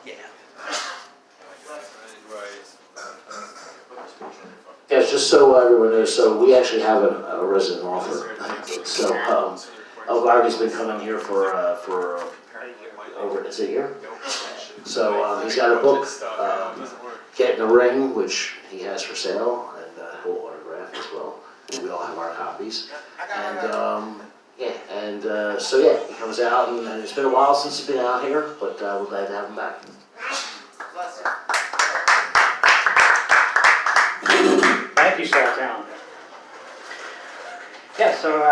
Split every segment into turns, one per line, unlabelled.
Yeah.
Yeah, just so everyone knows, so we actually have a resident author. So Alvarez has been coming here for over, it's a year. So he's got a book, Get in the Ring, which he has for sale, and he'll autograph as well. We all have our copies. And so yeah, he comes out, and it's been a while since he's been out here, but we're glad to have him back.
Thank you, Saltown. Yeah, so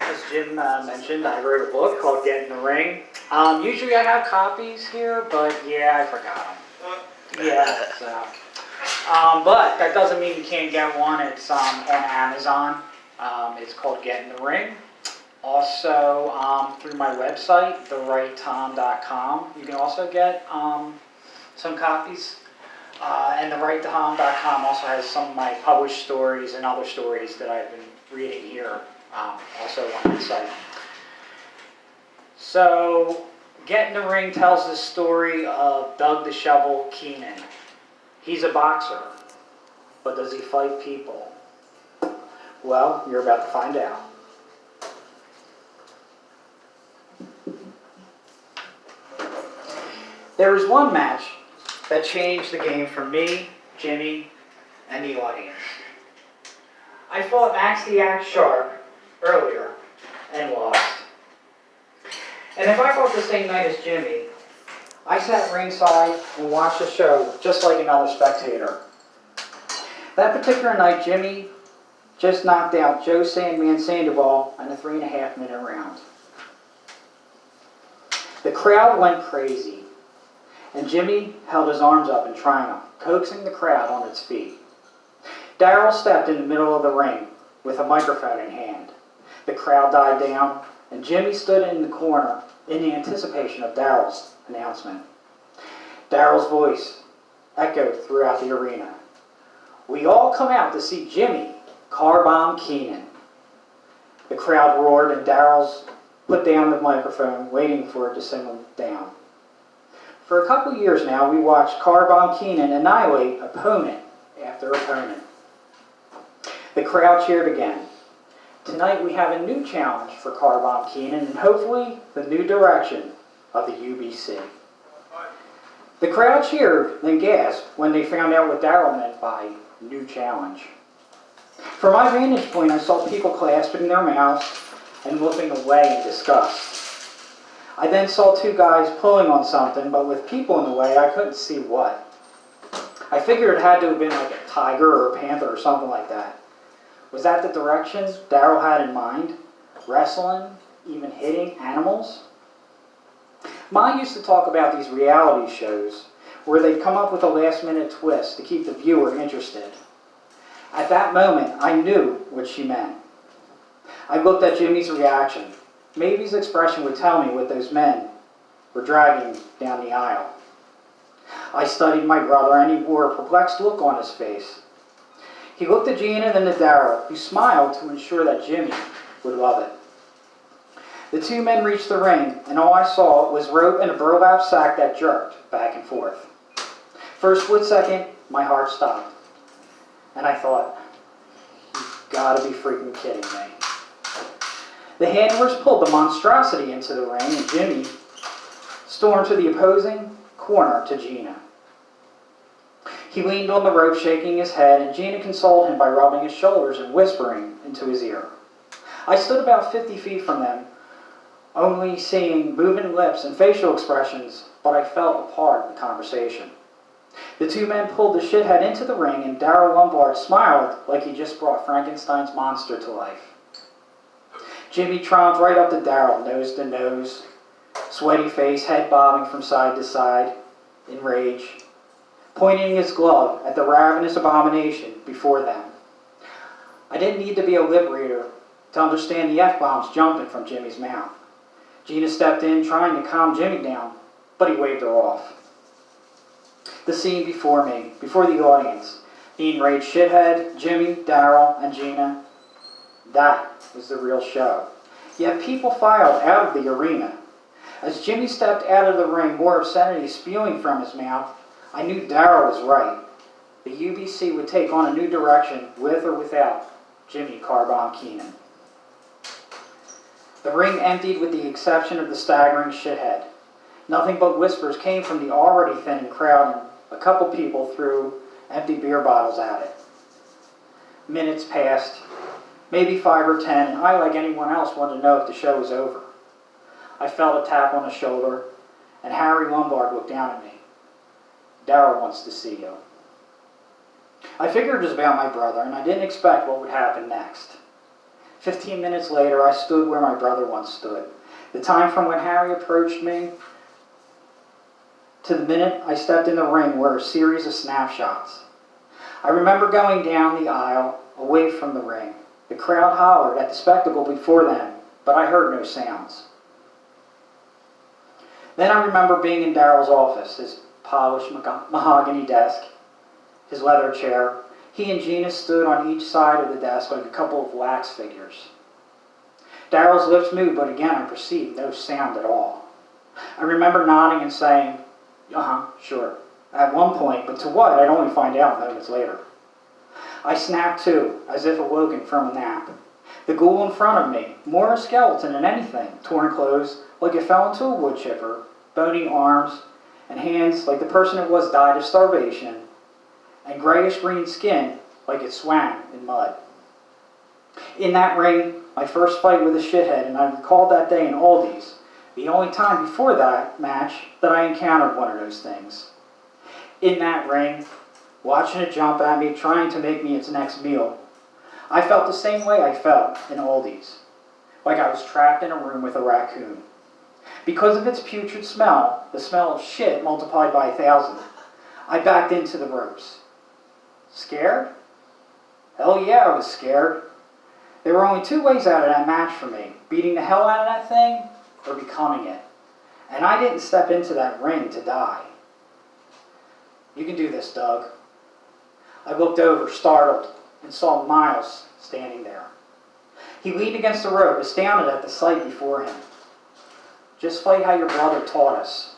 as Jim mentioned, I wrote a book called Get in the Ring. Usually I have copies here, but yeah, I forgot them. Yeah, so. But that doesn't mean you can't get one. It's on Amazon. It's called Get in the Ring. Also, through my website, therighttom.com, you can also get some copies. And therighttom.com also has some of my published stories and other stories that I've been reading here, also on the site. So, Get in the Ring tells the story of Doug the Shovel Keenan. He's a boxer, but does he fight people? Well, you're about to find out. There was one match that changed the game for me, Jimmy, and the audience. I fought Max the Axe Sharp earlier and lost. And if I fought the same night as Jimmy, I sat ringside and watched the show just like another spectator. That particular night, Jimmy just knocked out Joe Sandman Sandoval in a 3.5-minute round. The crowd went crazy, and Jimmy held his arms up in triumph, coaxing the crowd on its feet. Darryl stepped in the middle of the ring with a microphone in hand. The crowd died down, and Jimmy stood in the corner in the anticipation of Darryl's announcement. Darryl's voice echoed throughout the arena. We all come out to see Jimmy Car Bomb Keenan. The crowd roared, and Darryl's put down the microphone, waiting for it to simmer down. For a couple years now, we watched Car Bomb Keenan annihilate opponent after opponent. The crowd cheered again. Tonight we have a new challenge for Car Bomb Keenan, and hopefully the new direction of the UBC. The crowd cheered and gasped when they found out what Darryl meant by new challenge. From my vantage point, I saw people clasping their mouths and looking away in disgust. I then saw two guys pulling on something, but with people in the way, I couldn't see what. I figured it had to have been like a tiger or a panther or something like that. Was that the direction Darryl had in mind? Wrestling? Even hitting animals? Ma used to talk about these reality shows where they'd come up with a last-minute twist to keep the viewer interested. At that moment, I knew what she meant. I looked at Jimmy's reaction. Maybe his expression would tell me what those men were dragging down the aisle. I studied my brother, and he wore a perplexed look on his face. He looked at Gina and then at Darryl, who smiled to ensure that Jimmy would love it. The two men reached the ring, and all I saw was rope and a burlap sack that jerked back and forth. For a split second, my heart stopped, and I thought, you've got to be freaking kidding me. The handlers pulled the monstrosity into the ring, and Jimmy stormed to the opposing corner to Gina. He leaned on the rope, shaking his head, and Gina consoled him by rubbing his shoulders and whispering into his ear. I stood about 50 feet from them, only seeing moving lips and facial expressions, but I felt a part of the conversation. The two men pulled the shithead into the ring, and Darryl Lombard smiled like he just brought Frankenstein's monster to life. Jimmy tromped right up to Darryl, nose to nose, sweaty face, head bobbing from side to side, in rage, pointing his glove at the ravenous abomination before them. I didn't need to be a lip reader to understand the F-bombs jumping from Jimmy's mouth. Gina stepped in, trying to calm Jimmy down, but he waved her off. The scene before me, before the audience, the enraged shithead, Jimmy, Darryl, and Gina, that was the real show. Yet people filed out of the arena. As Jimmy stepped out of the ring, more obscenity spewing from his mouth, I knew Darryl was right. The UBC would take on a new direction with or without Jimmy Carbomb Keenan. The ring emptied with the exception of the staggering shithead. Nothing but whispers came from the already thinning crowd, and a couple people threw empty beer bottles at it. Minutes passed, maybe 5 or 10, and I, like anyone else, wanted to know if the show was over. I felt a tap on the shoulder, and Harry Lombard looked down at me. Darryl wants to see you. I figured it was about my brother, and I didn't expect what would happen next. 15 minutes later, I stood where my brother once stood. The time from when Harry approached me to the minute I stepped in the ring were a series of snapshots. I remember going down the aisle, away from the ring. The crowd hollered at the spectacle before them, but I heard no sounds. Then I remember being in Darryl's office, his polished mahogany desk, his leather chair. He and Gina stood on each side of the desk like a couple of wax figures. Darryl's lips moved, but again I perceived no sound at all. I remember nodding and saying, sure, at one point, but to what, I'd only find out moments later. I snapped to, as if awoken from a nap. The ghoul in front of me, more a skeleton than anything, torn clothes, like it fell into a wood chipper, bony arms, and hands like the person it was died of starvation, and grayish-green skin like it swam in mud. In that ring, my first fight with a shithead, and I recalled that day in Aldi's, the only time before that match that I encountered one of those things. In that ring, watching it jump at me, trying to make me its next meal, I felt the same way I felt in Aldi's, like I was trapped in a room with a raccoon. Because of its putrid smell, the smell of shit multiplied by 1,000, I backed into the ropes. Scared? Hell yeah, I was scared. There were only 2 ways out of that match for me, beating the hell out of that thing or becoming it. And I didn't step into that ring to die. You can do this, Doug. I looked over, startled, and saw Miles standing there. He leaned against the rope, astounded at the sight before him. Just fight how your brother taught us.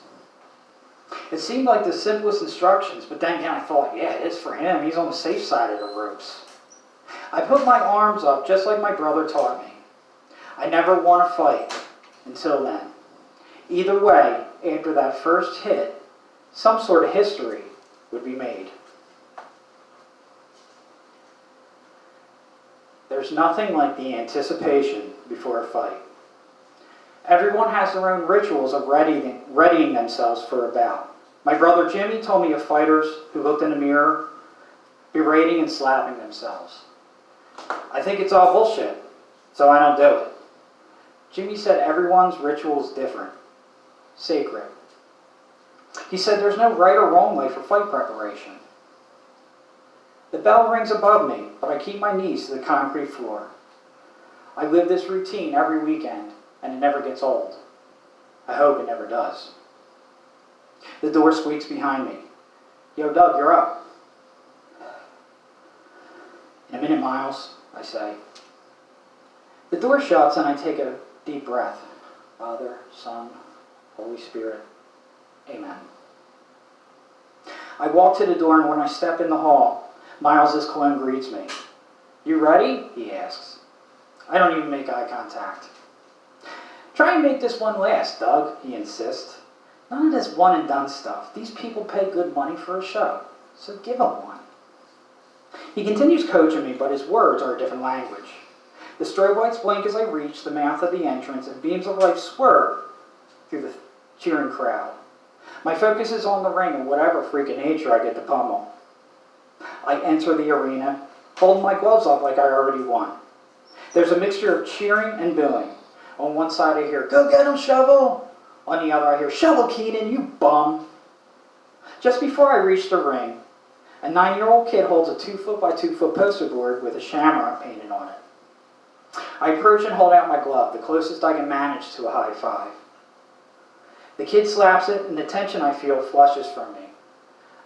It seemed like the simplest instructions, but then again I thought, yeah, it is for him. He's on the safe side of the ropes. I put my arms up just like my brother taught me. I never won a fight until then. Either way, after that first hit, some sort of history would be made. There's nothing like the anticipation before a fight. Everyone has their own rituals of readying themselves for a bout. My brother Jimmy told me of fighters who looked in the mirror, berating and slapping themselves. I think it's all bullshit, so I don't do it. Jimmy said everyone's ritual is different, sacred. He said there's no right or wrong way for fight preparation. The bell rings above me, but I keep my knees to the concrete floor. I live this routine every weekend, and it never gets old. I hope it never does. The door squeaks behind me. Yo, Doug, you're up. In a minute, Miles, I say. The door shuts and I take a deep breath. Father, Son, Holy Spirit, Amen. I walk to the door, and when I step in the hall, Miles' cologne greets me. You ready? He asks. I don't even make eye contact. Try and make this one last, Doug, he insists. None of this one and done stuff. These people pay good money for a show, so give them one. He continues coaching me, but his words are a different language. The strobe lights blink as I reach the mouth of the entrance, and beams of light swerve through the cheering crowd. My focus is on the ring and whatever freak of nature I get to pummel. I enter the arena, holding my gloves up like I already won. There's a mixture of cheering and booing. On one side I hear, "Go get him, Shovel!" On the other I hear, "Shovel, Keenan, you bum!" Just before I reach the ring, a 9-year-old kid holds a 2-foot by 2-foot poster board with a shamrock painted on it. I approach and hold out my glove, the closest I can manage to a high five. The kid slaps it, and the tension I feel flushes from me.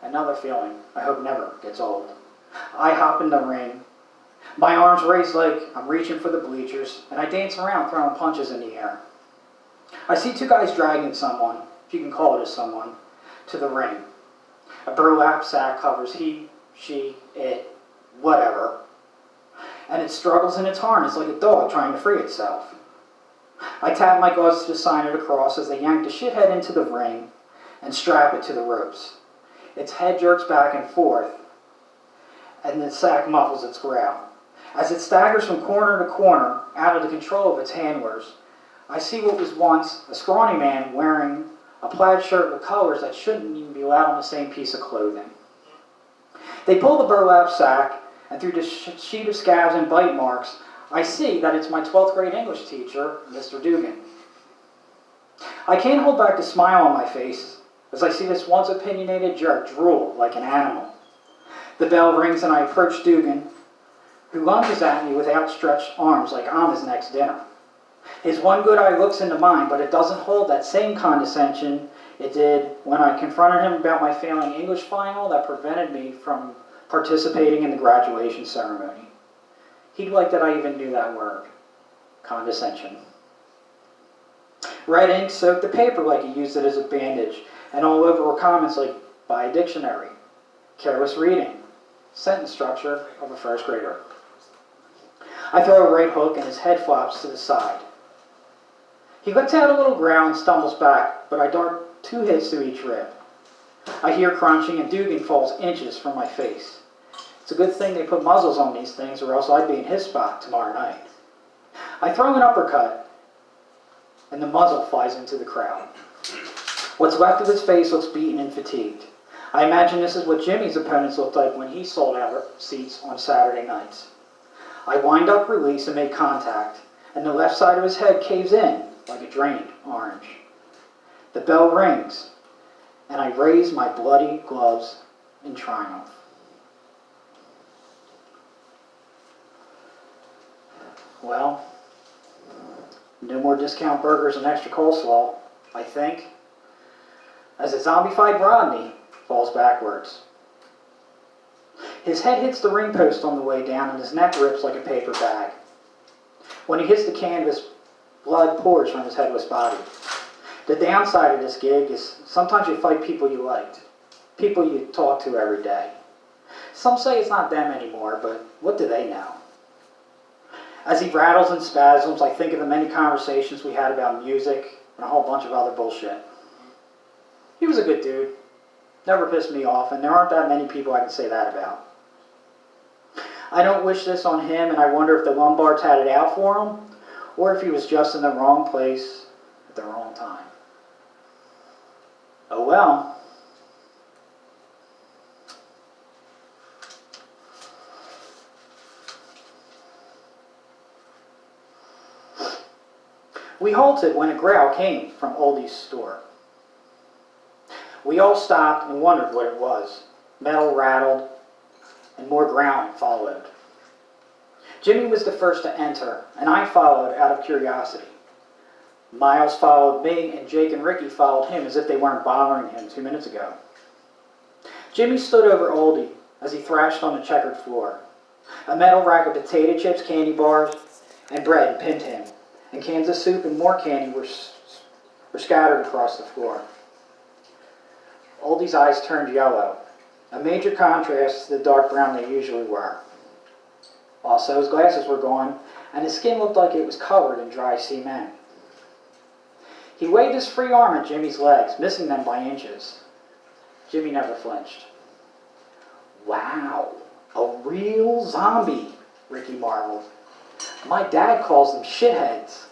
Another feeling I hope never gets old. I hop in the ring. My arms raised like I'm reaching for the bleachers, and I dance around throwing punches in the air. I see two guys dragging someone, if you can call it a someone, to the ring. A burlap sack covers he, she, it, whatever, and it struggles in its harness like a dog trying to free itself. I tap my gloves to sign it across as they yank the shithead into the ring and strap it to the ropes. Its head jerks back and forth, and the sack muffles its growl. As it staggers from corner to corner, out of the control of its handlers, I see what was once a scrawny man wearing a plaid shirt with colors that shouldn't even be allowed on the same piece of clothing. They pull the burlap sack, and through the sheet of scabs and bite marks, I see that it's my 12th grade English teacher, Mr. Dugan. I can't hold back the smile on my face as I see this once opinionated jerk drool like an animal. The bell rings and I approach Dugan, who lunges at me with outstretched arms like I'm his next dinner. His one good eye looks into mine, but it doesn't hold that same condescension it did when I confronted him about my failing English final that prevented me from participating in the graduation ceremony. He'd like that I even knew that word. Condescension. Red ink soaked the paper like he used it as a bandage, and all over were comments like, buy a dictionary, careless reading, sentence structure of a first grader. I throw a right hook and his head flops to the side. He lets out a little growl and stumbles back, but I dart 2 hits to each rib. I hear crunching and Dugan falls inches from my face. It's a good thing they put muzzles on these things or else I'd be in his spot tomorrow night. I throw an uppercut and the muzzle flies into the crowd. What's left of his face looks beaten and fatigued. I imagine this is what Jimmy's opponents looked like when he sold out seats on Saturday nights. I wind up, release, and make contact, and the left side of his head caves in like a drained orange. The bell rings, and I raise my bloody gloves in triumph. Well, no more discount burgers and extra coleslaw, I think, as a zombified Rodney falls backwards. His head hits the ring post on the way down and his neck rips like a paper bag. When he hits the canvas, blood pours from his headless body. The downside of this gig is sometimes you fight people you liked, people you talk to every day. Some say it's not them anymore, but what do they know? As he rattles and spasms, I think of the many conversations we had about music and a whole bunch of other bullshit. He was a good dude. Never pissed me off, and there aren't that many people I can say that about. I don't wish this on him, and I wonder if the Lombards had it out for him, or if he was just in the wrong place at the wrong time. Oh well. We halted when a growl came from Oldie's store. We all stopped and wondered what it was. Metal rattled, and more growling followed. Jimmy was the first to enter, and I followed out of curiosity. Miles followed me, and Jake and Ricky followed him as if they weren't bothering him 2 minutes ago. Jimmy stood over Oldie as he thrashed on the checkered floor. A metal rack of potato chips, candy bars, and bread pinned him, and cans of soup and more candy were scattered across the floor. Oldie's eyes turned yellow, a major contrast to the dark brown they usually were. Also, his glasses were gone, and his skin looked like it was covered in dry cement. He waved his free arm at Jimmy's legs, missing them by inches. Jimmy never flinched. Wow, a real zombie, Ricky marveled. My dad calls them shitheads.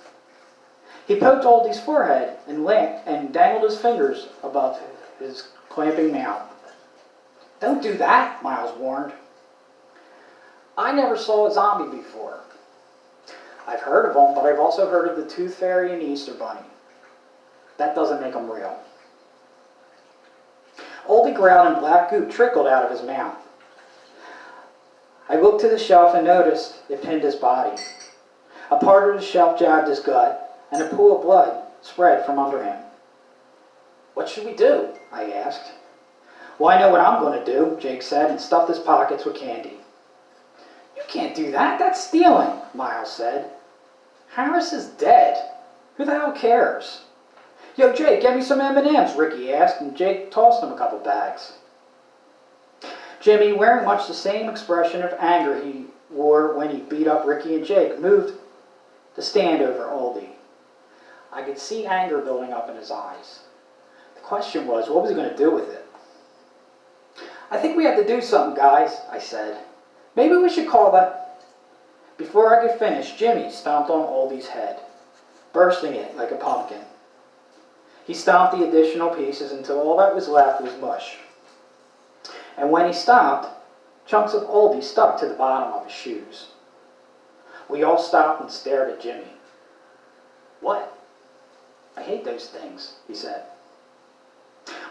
He poked Oldie's forehead and dangled his fingers above his clamping mouth. Don't do that, Miles warned. I never saw a zombie before. I've heard of them, but I've also heard of the Tooth Fairy and Easter Bunny. That doesn't make them real. Oldie growled and black goop trickled out of his mouth. I looked to the shelf and noticed it pinned his body. A part of the shelf jabbed his gut, and a pool of blood spread from under him. What should we do? I asked. Well, I know what I'm going to do, Jake said, and stuffed his pockets with candy. You can't do that. That's stealing, Miles said. Harris is dead. Who the hell cares? "Yo, Jake, get me some M&Ms, Ricky asked, and Jake tossed him a couple bags. Jimmy, wearing much the same expression of anger he wore when he beat up Ricky and Jake, moved to stand over Aldi. I could see anger building up in his eyes. The question was, what was he going to do with it? "I think we have to do something, guys," I said. "Maybe we should call that..." Before I could finish, Jimmy stomped on Aldi's head, bursting it like a pumpkin. He stomped the additional pieces until all that was left was mush. And when he stopped, chunks of Aldi stuck to the bottom of his shoes. We all stopped and stared at Jimmy. "What?" "I hate those things," he said.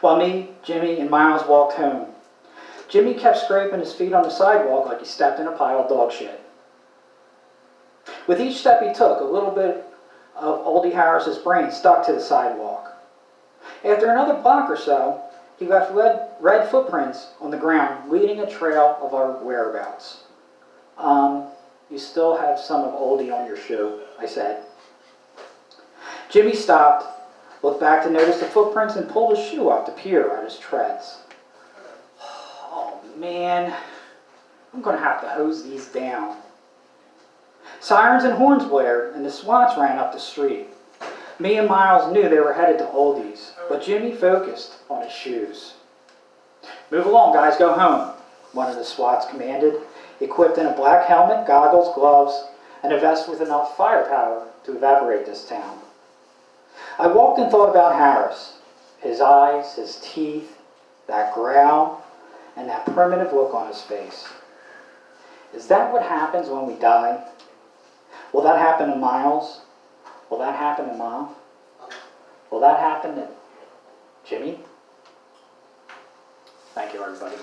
While me, Jimmy, and Miles walked home, Jimmy kept scraping his feet on the sidewalk like he stepped in a pile of dog shit. With each step he took, a little bit of Aldi Harris's brain stuck to the sidewalk. After another block or so, he left red footprints on the ground, leading a trail of our whereabouts. You still have some of Aldi on your shoe," I said. Jimmy stopped, looked back to notice the footprints, and pulled his shoe up to peer at his treads. "Oh man, I'm going to have to hose these down." Sirens and horns blared, and the SWATs ran up the street. Me and Miles knew they were headed to Aldi's, but Jimmy focused on his shoes. "Move along, guys, go home," one of the SWATs commanded, equipped in a black helmet, goggles, gloves, and a vest with enough firepower to evaporate this town. I walked and thought about Harris, his eyes, his teeth, that growl, and that primitive look on his face. Is that what happens when we die? Will that happen to Miles? Will that happen to Mom? Will that happen to Jimmy? Thank you, everybody.